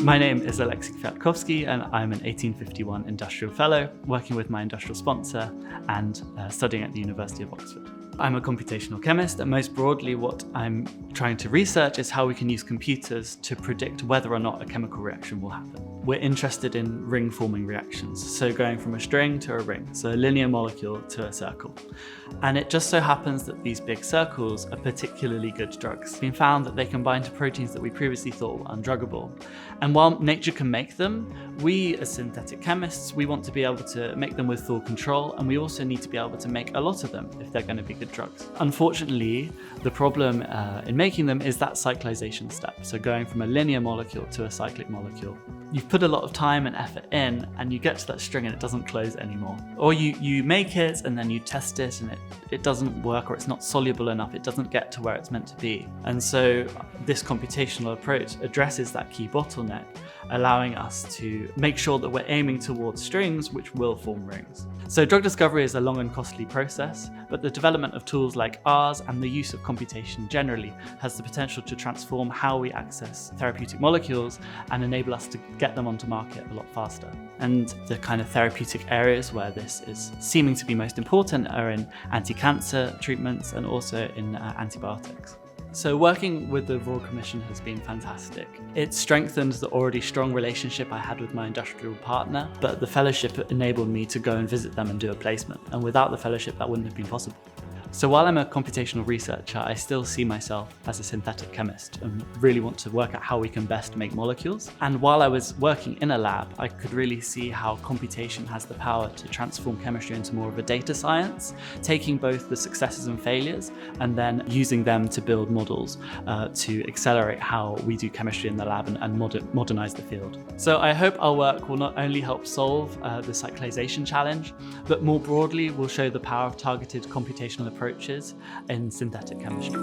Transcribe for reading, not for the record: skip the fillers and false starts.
My name is Aleksy Kwiatkowski and I'm an 1851 Industrial Fellow, working with my industrial sponsor and studying at the University of Oxford. I'm a computational chemist, and most broadly what I'm trying to research is how we can use computers to predict whether or not a chemical reaction will happen. We're interested in ring-forming reactions, so going from a string to a ring, so a linear molecule to a circle. And it just so happens that these big circles are particularly good drugs. It's been found that they can bind to proteins that we previously thought were undruggable. And while nature can make them, we as synthetic chemists, we want to be able to make them with full control, and we also need to be able to make a lot of them if they're going to be good drugs. Unfortunately, the problem in making them is that cyclization step, so going from a linear molecule to a cyclic molecule. You've put a lot of time and effort in, and you get to that string and it doesn't close anymore. Or you make it and then you test it and it doesn't work, or it's not soluble enough, it doesn't get to where it's meant to be. And so this computational approach addresses that key bottleneck, allowing us to make sure that we're aiming towards strings which will form rings. So drug discovery is a long and costly process, but the development of tools like ours and the use of computation generally has the potential to transform how we access therapeutic molecules and enable us to get them onto market a lot faster. And the kind of therapeutic areas where this is seeming to be most important are in anti-cancer treatments and also in antibiotics. So working with the Royal Commission has been fantastic. It strengthened the already strong relationship I had with my industrial partner, but the fellowship enabled me to go and visit them and do a placement. And without the fellowship, that wouldn't have been possible. So while I'm a computational researcher, I still see myself as a synthetic chemist and really want to work out how we can best make molecules. And while I was working in a lab, I could really see how computation has the power to transform chemistry into more of a data science, taking both the successes and failures and then using them to build models to accelerate how we do chemistry in the lab and modernize the field. So I hope our work will not only help solve the cyclization challenge, but more broadly will show the power of targeted computational approaches in synthetic chemistry.